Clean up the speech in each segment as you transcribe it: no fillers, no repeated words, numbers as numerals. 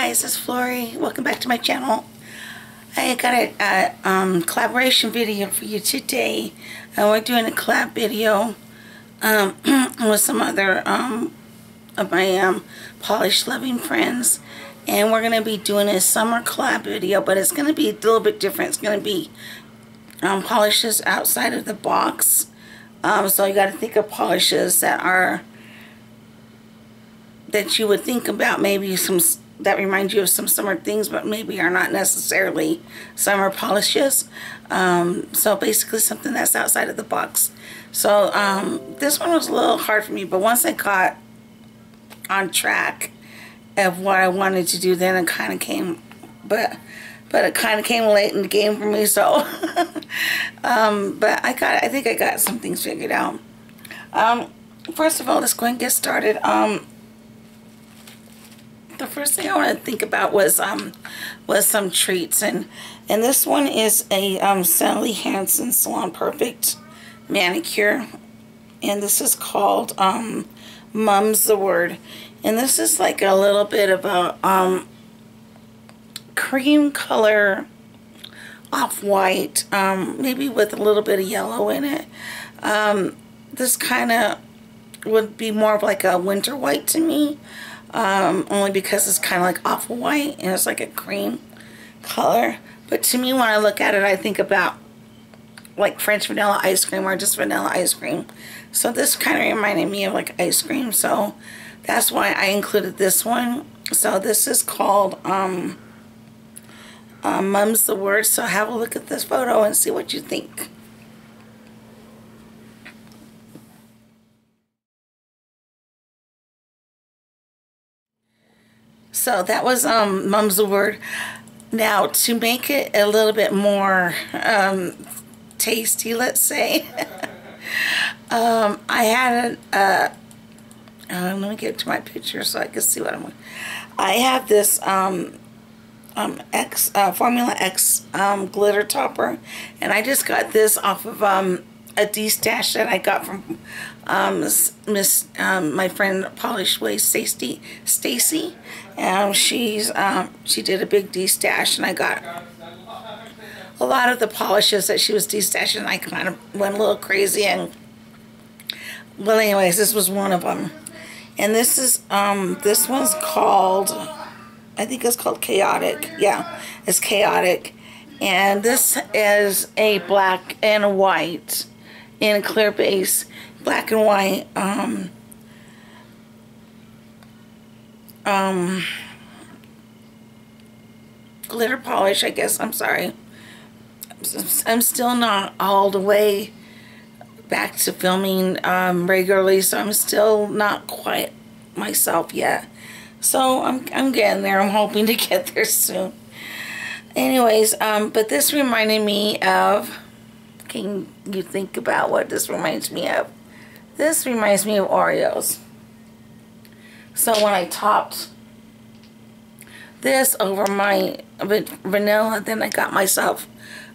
guys, it's Flory. Welcome back to my channel. I got a collaboration video for you today. We're doing a collab video with some other of my polish loving friends, and we're going to be doing a summer collab video, but it's going to be a little bit different. It's going to be polishes outside of the box. So you got to think of polishes that you would think about, maybe some that remind you of some summer things, but maybe are not necessarily summer polishes. So basically something that's outside of the box. So this one was a little hard for me, but once I got on track of what I wanted to do, then it kind of came, but it kind of came late in the game for me. So but I think I got some things figured out. First of all, let's go and get started. The first thing I want to think about was some treats, and this one is a Sally Hansen Salon Perfect manicure, and this is called Mum's the Word, and this is like a little bit of a cream color, off-white, maybe with a little bit of yellow in it. This kind of would be more of like a winter white to me. Only because it's kind of like off-white and it's like a cream color. But to me, when I look at it, I think about like French vanilla ice cream or just vanilla ice cream. So this kind of reminded me of like ice cream, so that's why I included this one. So this is called Mum's the Word. So have a look at this photo and see what you think. So that was Mum's the Word. Now, to make it a little bit more tasty, let's say, I had let me get to my picture so I can see what I'm doing. I have this Formula X glitter topper, and I just got this off of a D-stash that I got from my friend Polish Way Stacy. She did a big D-stash, and I got a lot of the polishes that she was D-stashing. I kind of went a little crazy, and well, anyways, this was one of them. And this is this one's called, I think it's called Chaotic. Yeah, it's Chaotic, and this is a black and a white in a clear base, black and white, glitter polish, I guess. I'm sorry. I'm still not all the way back to filming regularly, so I'm still not quite myself yet. So I'm getting there. I'm hoping to get there soon. Anyways, but this reminded me of, can you think about what this reminds me of? This reminds me of Oreos. So when I topped this over my vanilla, then I got myself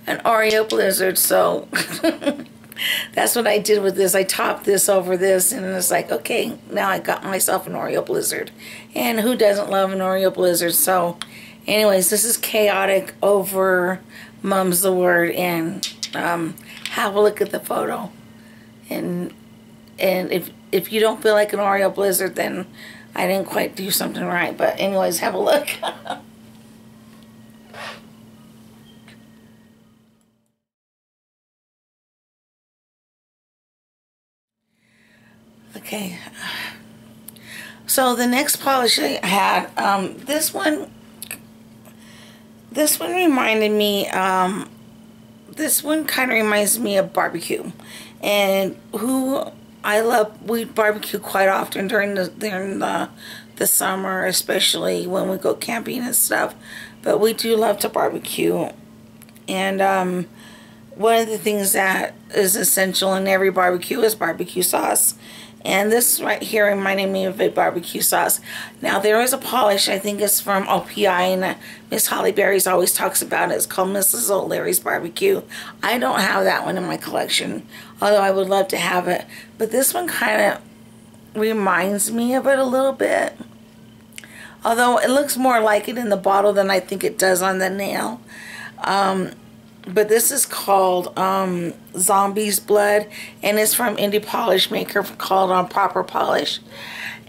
an Oreo Blizzard. So that's what I did with this. I topped this over this, and it's like, okay, now I got myself an Oreo Blizzard. And who doesn't love an Oreo Blizzard? So anyways, this is Chaotic over Mum's the Word, and have a look at the photo. And if you don't feel like an Oreo Blizzard, then I didn't quite do something right. But anyways, have a look. Okay. So the next polish I had, this one reminded me, this one kind of reminds me of barbecue, and we barbecue quite often during the summer, especially when we go camping and stuff. But we do love to barbecue, and one of the things that is essential in every barbecue is barbecue sauce. And this right here reminded me of a barbecue sauce. Now, there is a polish, I think it's from OPI, and Miss Holly Berry's always talks about it. It's called Mrs. O'Leary's Barbecue. I don't have that one in my collection, although I would love to have it. But this one kind of reminds me of it a little bit. Although it looks more like it in the bottle than I think it does on the nail. But this is called Zombie's Blood, and it's from indie polish maker called Proper Polish.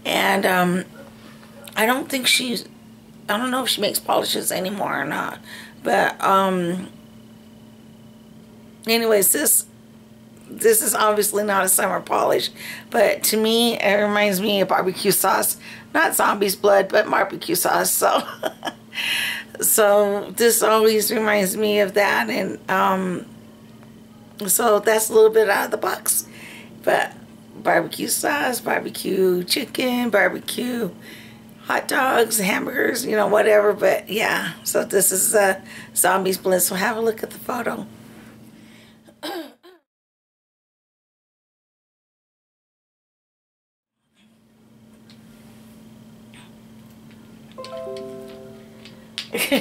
And I don't know if she makes polishes anymore or not. But anyways, this is obviously not a summer polish, but to me it reminds me of barbecue sauce. Not Zombie's Blood, but barbecue sauce. So so this always reminds me of that. And so that's a little bit out of the box. But barbecue sauce, barbecue chicken, barbecue hot dogs, hamburgers, you know, whatever. But yeah, so this is Zombie's Blood. So have a look at the photo.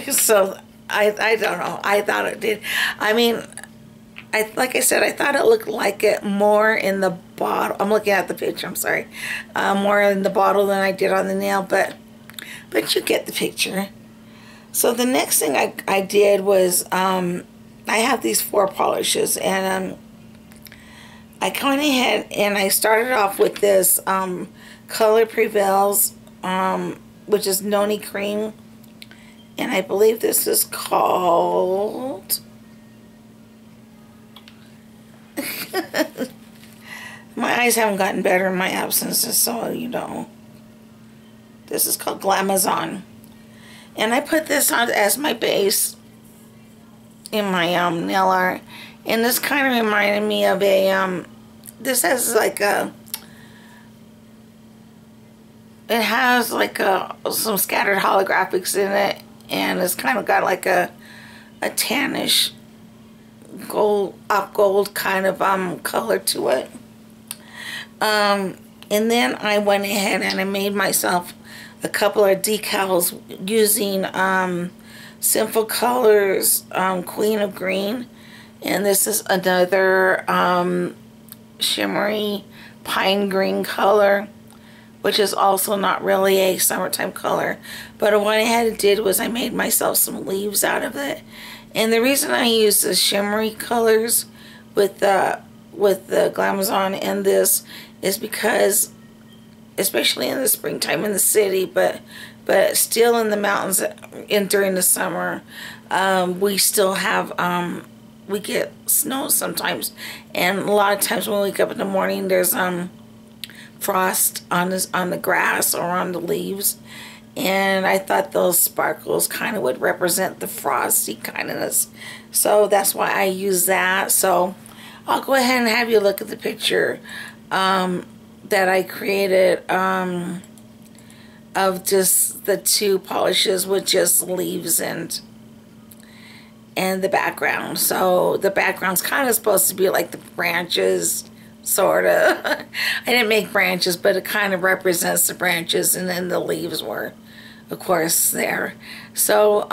So I don't know. I thought it did. I mean, like I said, I thought it looked like it more in the bottle. I'm looking at the picture. I'm sorry, more in the bottle than I did on the nail. But you get the picture. So the next thing I did was I have these 4 polishes, and I went ahead and I started off with this Color Prevails, which is Noni Cream. And I believe this is called... My eyes haven't gotten better in my absence, so you know. This is called Glamazon. And I put this on as my base in my nail art. And this kind of reminded me of a... this has like a... It has like some scattered holographics in it. And it's kind of got like a tannish gold, gold kind of color to it. And then I went ahead and I made myself a couple of decals using Sinful Colors Queen of Green. And this is another shimmery pine green color, which is also not really a summertime color. But what I had to did was I made myself some leaves out of it. And the reason I use the shimmery colors with the Glamazon and this is because, especially in the springtime in the city, but still in the mountains during the summer, we still have we get snow sometimes, and a lot of times when we wake up in the morning, there's frost on the grass or on the leaves, and I thought those sparkles kind of would represent the frosty kindness, so that's why I use that. So I'll go ahead and have you look at the picture that I created of just the 2 polishes with just leaves and the background. So the background's kind of supposed to be like the branches, sort of. I didn't make branches, but it kind of represents the branches, and then the leaves were, of course, there. So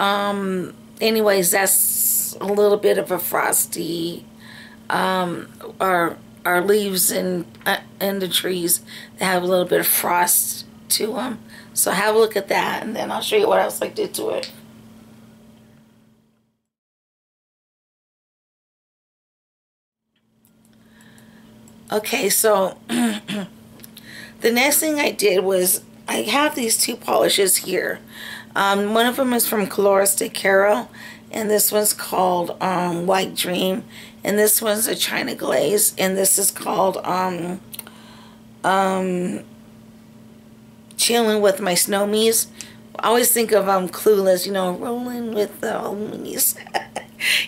anyways, that's a little bit of a frosty our leaves in the trees that have a little bit of frost to them. So have a look at that, and then I'll show you what else I did to it. Okay, so the next thing I did was I have these 2 polishes here. One of them is from Colores de Caro, and this one's called White Dream, and this one's a China Glaze, and this is called Chilling with My Snowmies. I always think of Clueless, you know, rolling with the homies.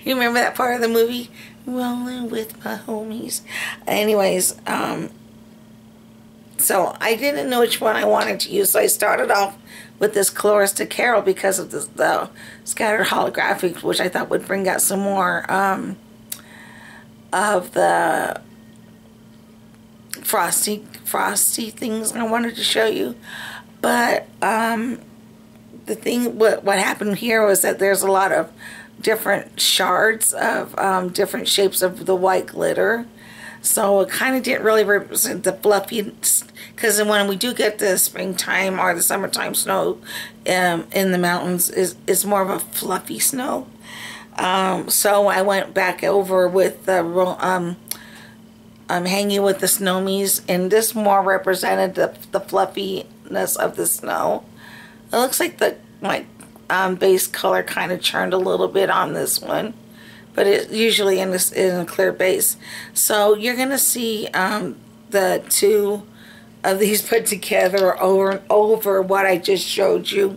You remember that part of the movie? Rolling with my homies. Anyways, so I didn't know which one I wanted to use, so I started off with this Colores de Caro because of the scattered holographic, which I thought would bring out some more of the frosty things I wanted to show you. But the thing, what happened here was that there's a lot of different shards of different shapes of the white glitter, so it kind of didn't really represent the fluffy because when we do get the springtime or the summertime snow in the mountains, it's more of a fluffy snow. So I went back over with the hanging with the Snomies, and this more represented the fluffiness of the snow. It looks like my base color kind of churned a little bit on this one, but it's usually in a clear base. So you're gonna see the two of these put together over what I just showed you,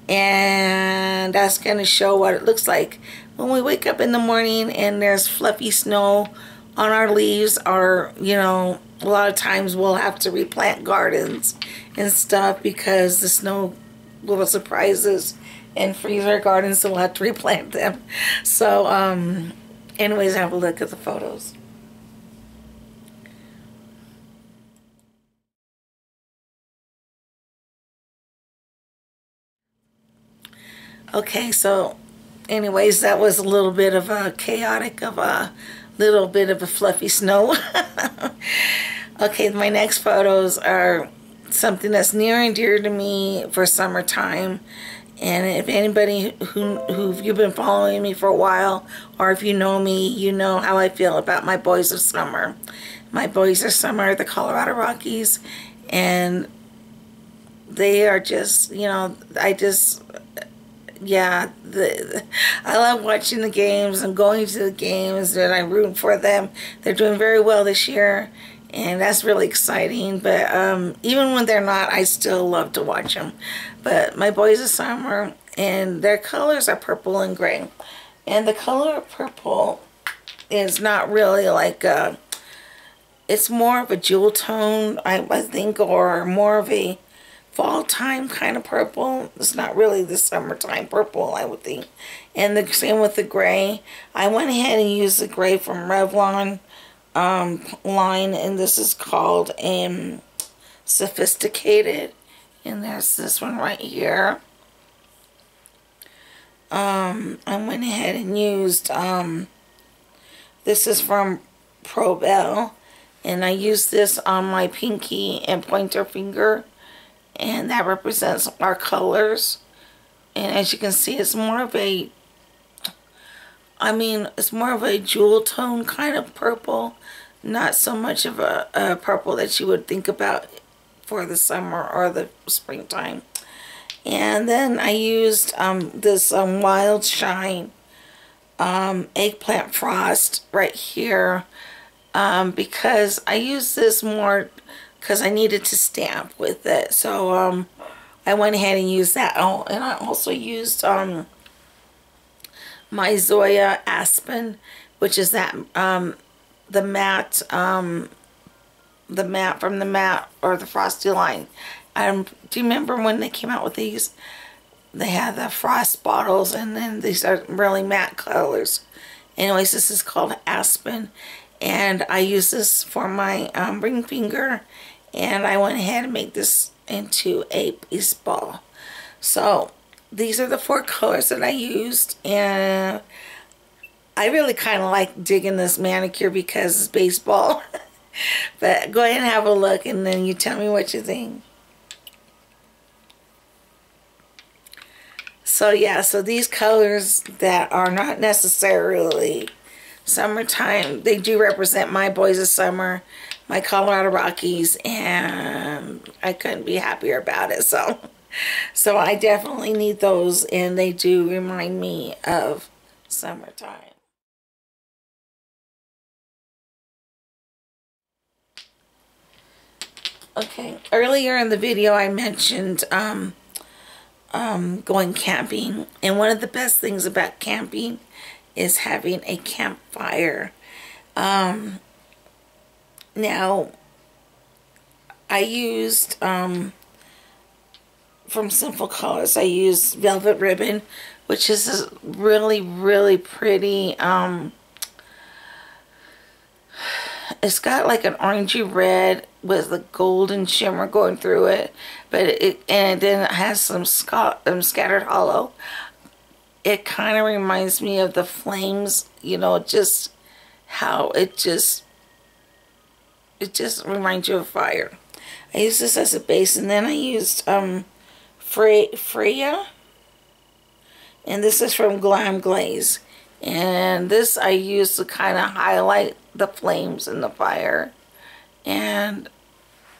and that's gonna show what it looks like when we wake up in the morning and there's fluffy snow on our leaves. Or, you know, a lot of times we'll have to replant gardens and stuff because the snow will surprise us and freeze our gardens, so we'll have to replant them. So anyways, have a look at the photos. Okay, so anyways, that was a little bit of a chaotic of a little bit of a fluffy snow. Okay, my next photos are something that's near and dear to me for summertime. And if anybody who you've been following me for a while, or if you know me, you know how I feel about my boys of summer. My boys of summer are the Colorado Rockies, and they are just, you know, yeah, I love watching the games and going to the games, and I'm rooting for them. They're doing very well this year, and that's really exciting. But even when they're not, I still love to watch them. But my boys of summer, and their colors are purple and gray. And the color of purple is not really like it's more of a jewel tone, I think, or more of a fall time kind of purple. It's not really the summertime purple, I would think. And the same with the gray. I went ahead and used the gray from Revlon line, and this is called Sophisticated. And there's this one right here. I went ahead and used this is from Probel, and I used this on my pinky and pointer finger, and that represents our colors. And as you can see, it's more of a, it's more of a jewel tone kind of purple, not so much of a purple that you would think about for the summer or the springtime. And then I used this Wild Shine Eggplant Frost right here, because I used this more because I needed to stamp with it. So I went ahead and used that. Oh, and I also used my Zoya Aspen, which is that the matte from the matte or the Frosty line. Do you remember when they came out with these? They had the frost bottles, and then these are really matte colors. Anyways, this is called Aspen, and I use this for my ring finger, and I went ahead and made this into a baseball. So these are the 4 colors that I used, and I really kind of like digging this manicure because it's baseball. But go ahead and have a look, and then you tell me what you think. So yeah, so these colors that are not necessarily summertime, they do represent my boys of summer, my Colorado Rockies, and I couldn't be happier about it. So I definitely need those, and they do remind me of summertime. Okay, earlier in the video I mentioned going camping, and one of the best things about camping is having a campfire. Now I used from Sinful Colors, I used Velvet Ribbon, which is a really pretty, it's got like an orangey red with a golden shimmer going through it, but then it has some scattered hollow. It kind of reminds me of the flames, you know, just how it just reminds you of fire. I used this as a base, and then I used Freya, and this is from Glam Glaze. And this I used to kind of highlight the flames in the fire. And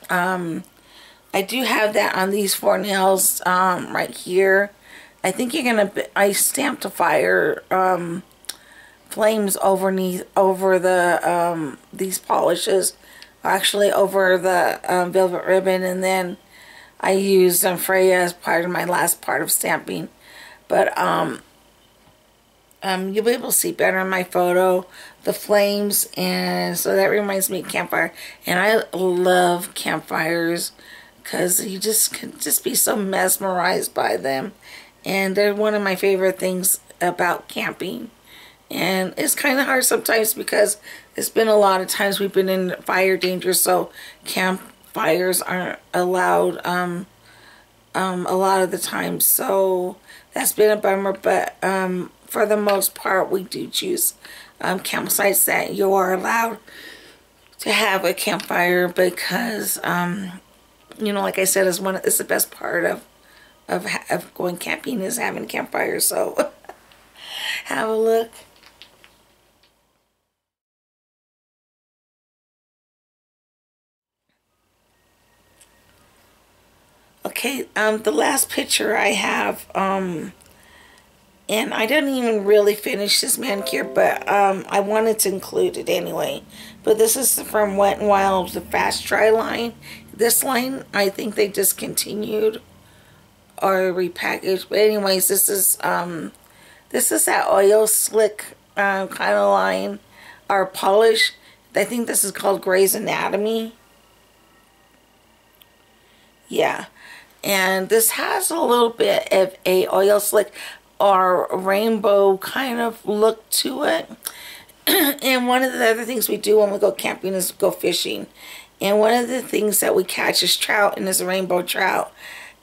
I do have that on these 4 nails right here. I think you're gonna. I stamped a fire flames over the these polishes, actually over the velvet ribbon, and then I used Freya as part of my last part of stamping. But you'll be able to see better in my photo the flames, and so that reminds me of campfire. And I love campfires because you just can just be so mesmerized by them, and they're one of my favorite things about camping. And it's kind of hard sometimes because it's been a lot of times we've been in fire danger, so campfires aren't allowed a lot of the time, so that's been a bummer. But for the most part, we do choose campsites that you are allowed to have a campfire because you know, like I said, it's the best part of going camping is having a campfire. So have a look. Okay, the last picture I have, and I didn't even really finish this manicure, but I wanted to include it anyway. But this is from Wet n Wild, the Fast Dry line. This line, I think they discontinued or repackaged. But anyways, this is that oil slick kind of line or polish. I think this is called Grey's Anatomy. Yeah. And this has a little bit of a oil slick or rainbow kind of look to it. And one of the other things we do when we go camping is go fishing. And one of the things that we catch is trout, and it's a rainbow trout.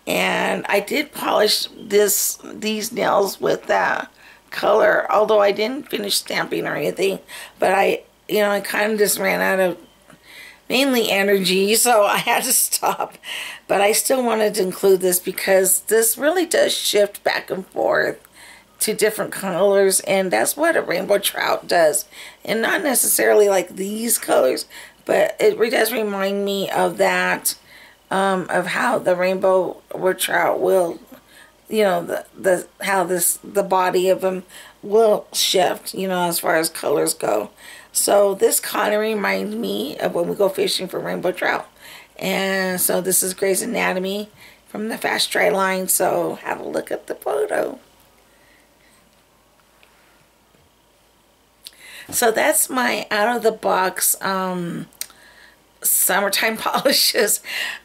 And I did polish these nails with that color, although I didn't finish stamping or anything. But I kind of just ran out of mainly energy, so I had to stop. But I still wanted to include this because this really does shift back and forth to different colors, and that's what a rainbow trout does. And not necessarily like these colors, but it does remind me of that, of how the rainbow trout will, you know, how the body of them will shift, you know, as far as colors go. So this kind of reminds me of when we go fishing for rainbow trout. And so this is Grey's Anatomy from the Fast Dry line. So have a look at the photo. So that's my out of the box summertime polishes.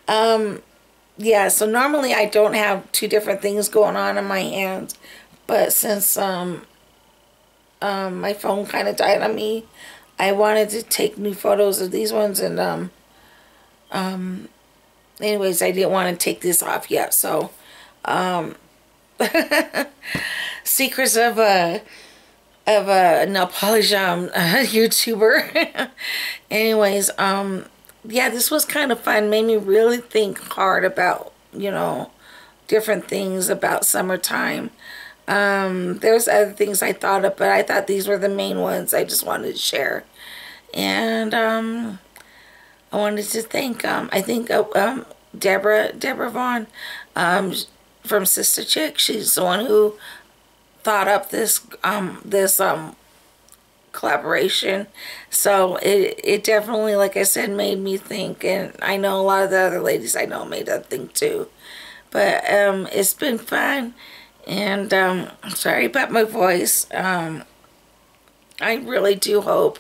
Yeah, so normally I don't have 2 different things going on in my hands, but since my phone kind of died on me, I wanted to take new photos of these ones, and anyways, I didn't want to take this off yet. So secrets of a nail polish YouTuber. Anyways, yeah, this was kind of fun. Made me really think hard about, you know, different things about summertime. There's other things I thought of, but I thought these were the main ones I just wanted to share. And I wanted to thank I think Deborah Vaughn from Sister Chick. She's the one who thought up this collaboration. So it definitely, like I said, made me think, and I know a lot of the other ladies I know made that think too. But it's been fun. And sorry about my voice. I really do hope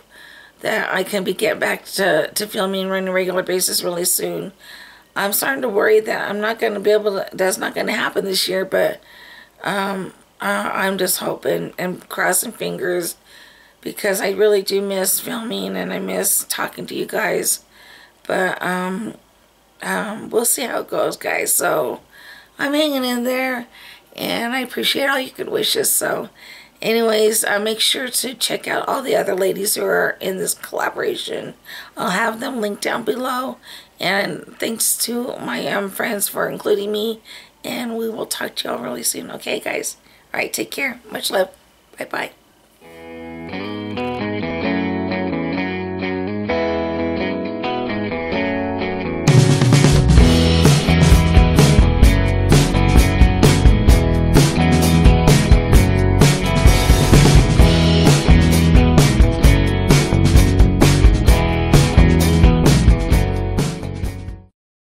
that I can be getting back to filming on a regular basis really soon. I'm starting to worry that I'm not going to be able to, that's not going to happen this year, but I'm just hoping and crossing fingers because I really do miss filming and I miss talking to you guys. But we'll see how it goes, guys. So I'm hanging in there. And I appreciate all your good wishes. So Anyways, make sure to check out all the other ladies who are in this collaboration. I'll have them linked down below. And thanks to my friends for including me. And we will talk to y'all really soon. Okay, guys? All right, take care. Much love. Bye-bye.